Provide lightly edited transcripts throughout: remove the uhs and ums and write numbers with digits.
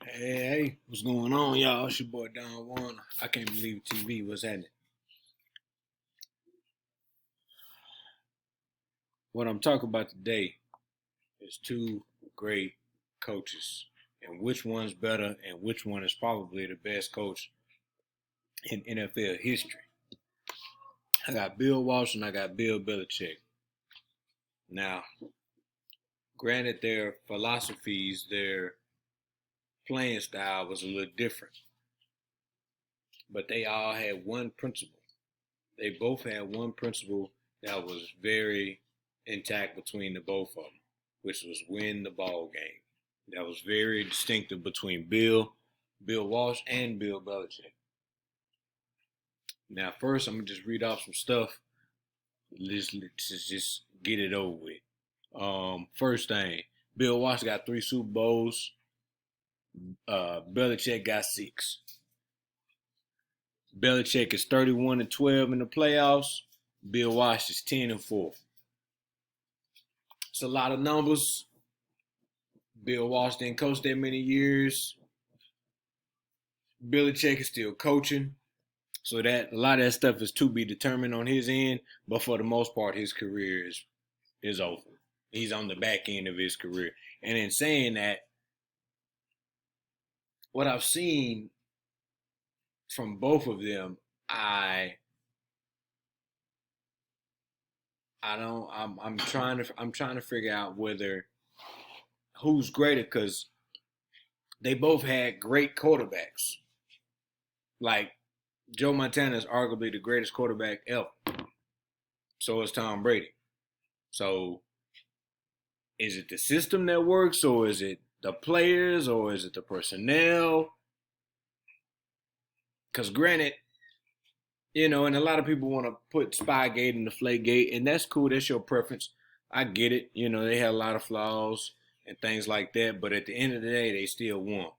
Hey, what's going on, y'all? It's your boy Don Warner. I can't believe TV. What's happening? What I'm talking about today is two great coaches, and which one's better, and which one is probably the best coach in NFL history. I got Bill Walsh and I got Bill Belichick. Now, granted, their philosophies, their playing style was a little different, but they all had one principle. They both had one principle that was very intact between the both of them, which was win the ball game. That was very distinctive between Bill Walsh, and Bill Belichick. Now, first, I'm gonna just read off some stuff. Let's just get it over with. First thing, Bill Walsh got 3 Super Bowls. Belichick got 6. Belichick is 31-12 in the playoffs. Bill Walsh is 10-4. It's a lot of numbers. Bill Walsh didn't coach that many years. Belichick is still coaching. So that a lot of that stuff is to be determined on his end. But for the most part, his career is over. He's on the back end of his career. And in saying that, what I've seen from both of them, I'm trying to figure out whether who's greater, because they both had great quarterbacks. Like Joe Montana is arguably the greatest quarterback ever. So is Tom Brady. So is it the system that works, or is it the players, or is it the personnel? Because granted, and a lot of people want to put Spygate and Deflategate, and that's cool. That's your preference. I get it. They had a lot of flaws and things like that, but at the end of the day, they still won.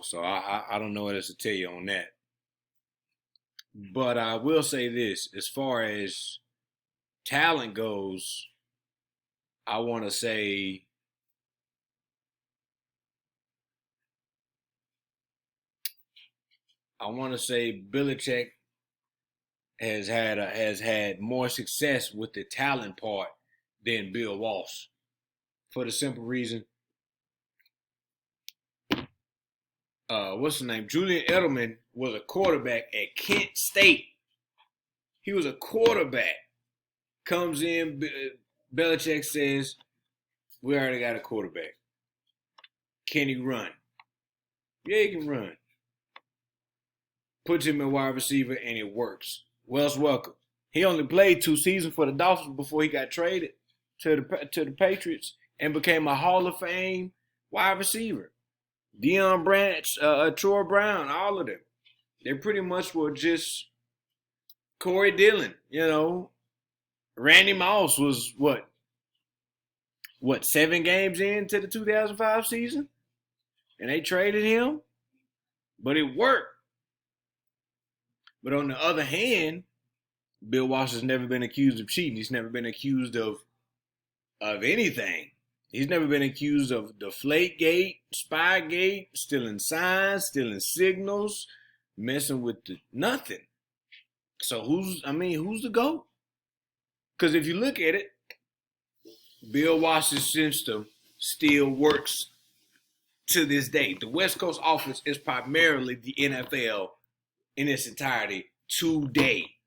So I don't know what else to tell you on that. But I will say this: as far as talent goes, I want to say Belichick has had more success with the talent part than Bill Walsh, for the simple reason, what's his name? Julian Edelman was a quarterback at Kent State. He was a quarterback. Comes in, Belichick says, "We already got a quarterback. Can he run? Yeah, he can run." Puts him in wide receiver, and it works. Wells welcome. He only played 2 seasons for the Dolphins before he got traded to the Patriots and became a Hall of Fame wide receiver. Deion Branch, Troy Brown, all of them. They pretty much were just Corey Dillon. Randy Moss was what 7 games into the 2005 season, and they traded him, but it worked. But on the other hand, Bill Walsh has never been accused of cheating. He's never been accused of anything. He's never been accused of Deflategate, Spygate, stealing signs, stealing signals, messing with nothing. So who's the GOAT? Because if you look at it, Bill Walsh's system still works to this day. The West Coast offense is primarily the NFL in its entirety today.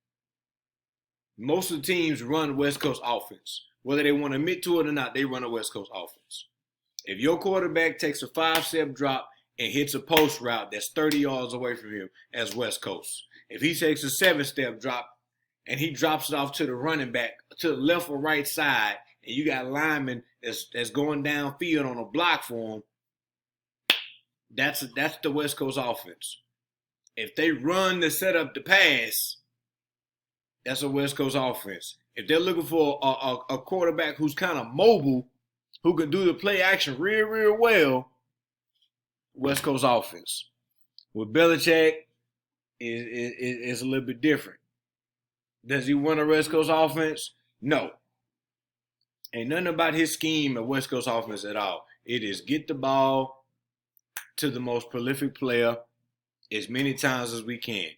Most of the teams run West Coast offense. Whether they want to admit to it or not, they run a West Coast offense. If your quarterback takes a 5-step drop and hits a post route that's 30 yards away from him, as West Coast. If he takes a 7-step drop and he drops it off to the running back, to the left or right side, and you got linemen that's going downfield on a block for him, that's the West Coast offense. If they run to set up the pass, that's a West Coast offense. If they're looking for a quarterback who's kind of mobile, who can do the play action real well, West Coast offense. With Belichick, is a little bit different. Does he run a West Coast offense? No. Ain't nothing about his scheme at West Coast offense at all. It is get the ball, to the most prolific player as many times as we can.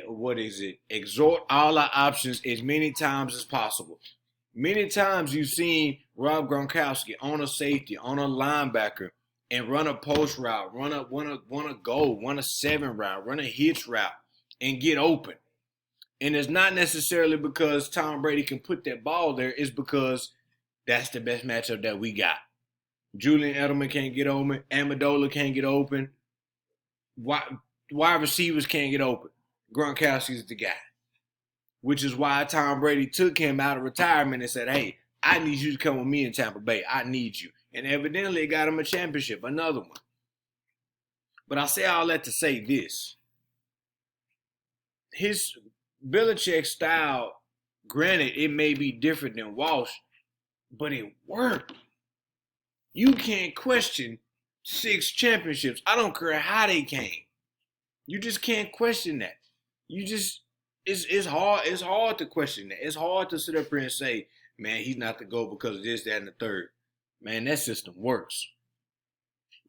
What is it? Exhort all our options as many times as possible. Many times you've seen Rob Gronkowski on a safety, on a linebacker, and run a post route, run a goal, run a 7 route, run a hitch route, and get open. And it's not necessarily because Tom Brady can put that ball there. It's because that's the best matchup that we got. Julian Edelman can't get open. Amendola can't get open. Wide receivers can't get open. Gronkowski's the guy. Which is why Tom Brady took him out of retirement and said, hey, I need you to come with me in Tampa Bay. I need you. And evidently it got him a championship, another one. But I say all that to say this. His Belichick style, granted, it may be different than Walsh, but it worked. You can't question 6 championships. I don't care how they came. You just can't question that. It's hard to question that. It's hard to sit up here and say, man, he's not the GOAT because of this, that, and the third. Man, that system works.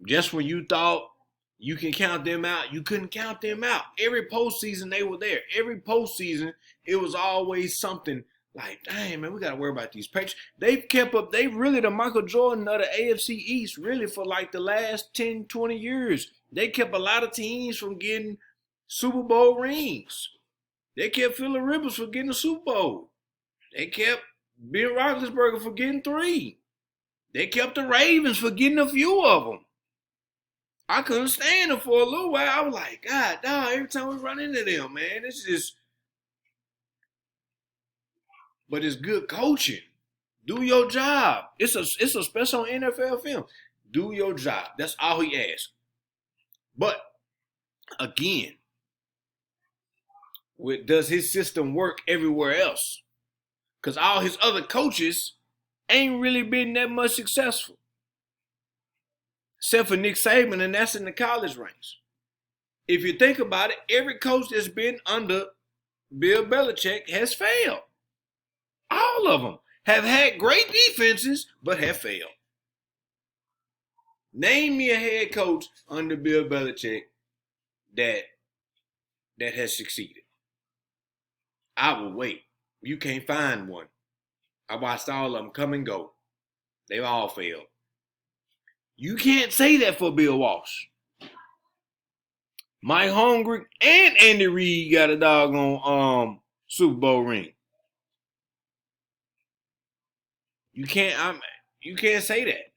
Just when you thought you can count them out, you couldn't count them out. Every postseason, they were there. Every postseason, it was always something like, dang, man, we got to worry about these Patriots. They've kept up. They really the Michael Jordan of the AFC East, really, for like the last 10, 20 years. They kept a lot of teams from getting Super Bowl rings. They kept Phillip Rivers from getting a Super Bowl. They kept Ben Roethlisberger for getting 3. They kept the Ravens for getting a few of them. I couldn't stand them for a little while. I was like, God, dog, every time we run into them, man, it's just. But it's good coaching. Do your job. It's a special NFL film. Do your job. That's all he asks. But again, does his system work everywhere else? Because all his other coaches ain't really been that much successful. Except for Nick Saban, and that's in the college ranks. If you think about it, every coach that's been under Bill Belichick has failed. All of them have had great defenses, but have failed. Name me a head coach under Bill Belichick that has succeeded. I will wait. You can't find one. I watched all of them come and go. They've all failed. You can't say that for Bill Walsh. Mike Holmgren and Andy Reid got a doggone Super Bowl ring. You can't say that.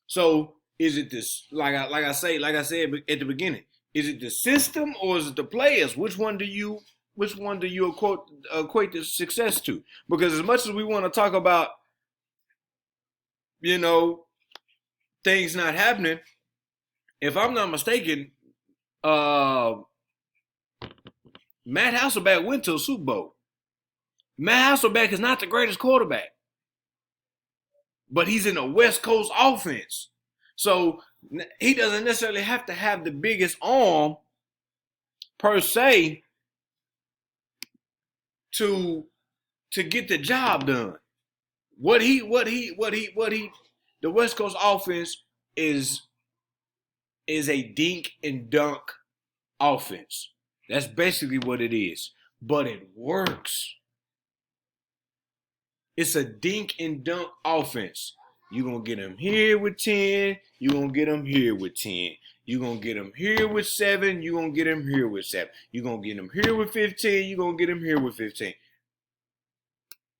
So is it this like I said at the beginning? Is it the system or is it the players? Which one do you equate the success to? Because as much as we want to talk about, things not happening, if I'm not mistaken, Matt Hasselbeck went to a Super Bowl. Matt Hasselbeck is not the greatest quarterback, but he's in a West Coast offense. So he doesn't necessarily have to have the biggest arm per se to get the job done. The West Coast offense is a dink and dunk offense. That's basically what it is. But it works. It's a dink and dunk offense. You're going to get him here with 10. You're going to get him here with 10. You're going to get him here with 7. You're going to get him here with 7. You're going to get him here with 15. You're going to get him here with 15.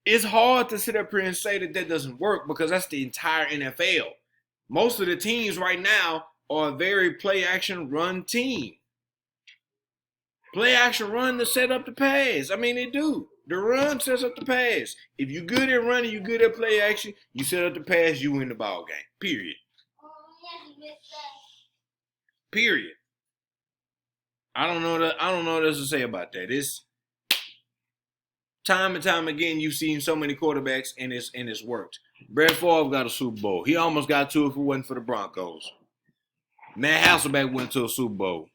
It's hard to sit up here and say that doesn't work because that's the entire NFL. Most of the teams right now are a very play-action run team. Play-action run to set up the pass. I mean, they do. The run sets up the pass. If you're good at running, you're good at play-action, you set up the pass, you win the ball game. Period. Period. I don't know what else to say about that. It's time and time again, you've seen so many quarterbacks, and it's worked. Brett Favre got a Super Bowl. He almost got 2 if it wasn't for the Broncos. Matt Hasselbeck went to a Super Bowl.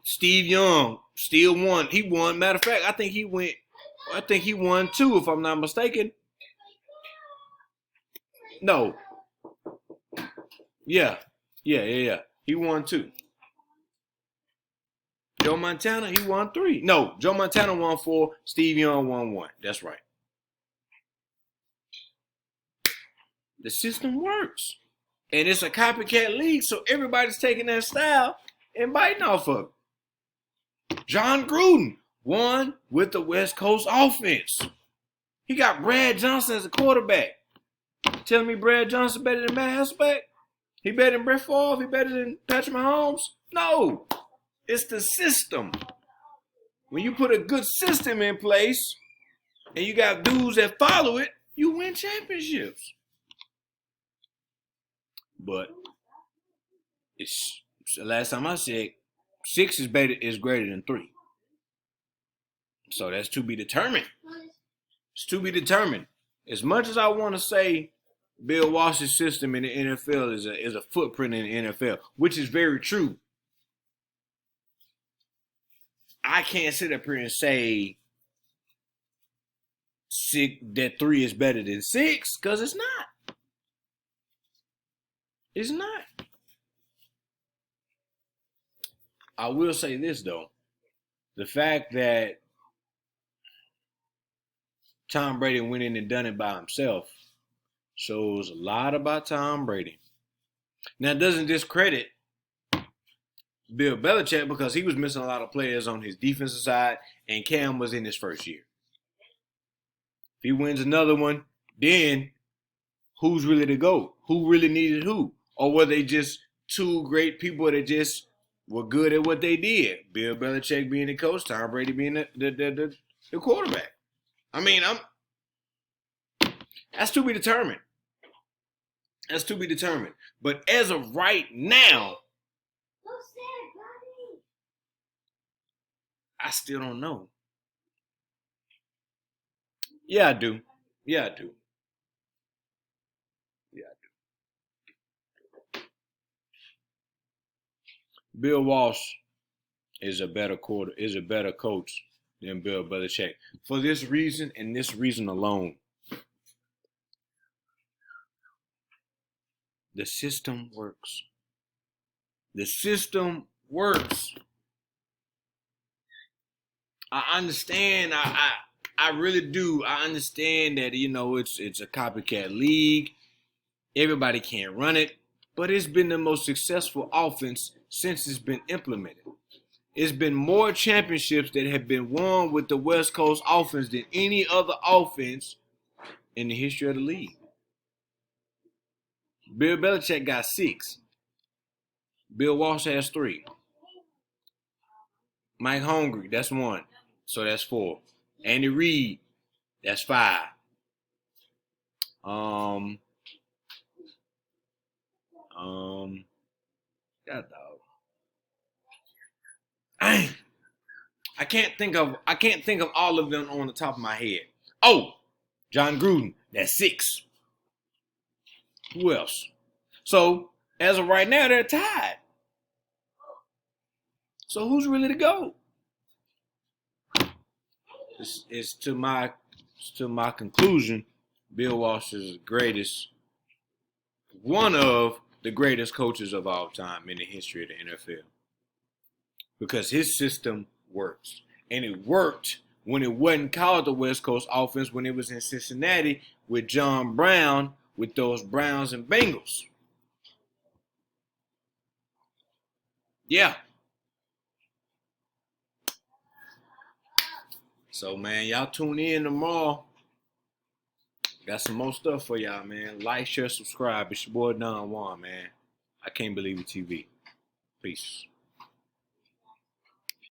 Steve Young still won. He won. Matter of fact, I think he won 2 if I'm not mistaken. No. Yeah. He won 2. Joe Montana, he won 3. No, Joe Montana won 4. Steve Young won 1. That's right. The system works. And it's a copycat league, so everybody's taking that style and biting off of it. John Gruden won with the West Coast offense. He got Brad Johnson as a quarterback. Telling me Brad Johnson better than Matt Hasselbeck? He better than Brett Favre? He better than Patrick Mahomes? No. It's the system. When you put a good system in place and you got dudes that follow it, you win championships. But it's the last time I said 6 is greater than 3. So that's to be determined. It's to be determined. As much as I want to say Bill Walsh's system in the NFL is a footprint in the NFL, which is very true, I can't sit up here and say that 3 is better than 6 because it's not. It's not. I will say this though. The fact that Tom Brady went in and done it by himself shows a lot about Tom Brady. Now, it doesn't discredit Bill Belichick because he was missing a lot of players on his defensive side, and Cam was in his first year. If he wins another one, then who's really the GOAT? Who really needed who? Or were they just 2 great people that just were good at what they did? Bill Belichick being the coach, Tom Brady being the quarterback. I mean, that's to be determined. That's to be determined. But as of right now, I still don't know. Yeah, I do. Bill Walsh is a better coach than Bill Belichick. For this reason and this reason alone. The system works. The system works. I understand. I really do. I understand that, it's a copycat league. Everybody can't run it. But it's been the most successful offense since it's been implemented. It's been more championships that have been won with the West Coast offense than any other offense in the history of the league. Bill Belichick got 6. Bill Walsh has 3. Mike Holmgren, that's 1. So that's 4. Andy Reid, that's 5. God dog. I can't think of all of them on the top of my head. Oh, John Gruden, that's 6. Who else? So as of right now, they're tied. So who's really to go? It's to my conclusion. Bill Walsh is the greatest, one of the greatest coaches of all time in the history of the NFL. Because his system works. And it worked when it wasn't called the West Coast offense, when it was in Cincinnati with John Brown, with those Browns and Bengals. Yeah. So, man, y'all tune in tomorrow. Got some more stuff for y'all, man. Like, share, subscribe. It's your boy Don Juan, man. I Can't Believe It TV. Peace.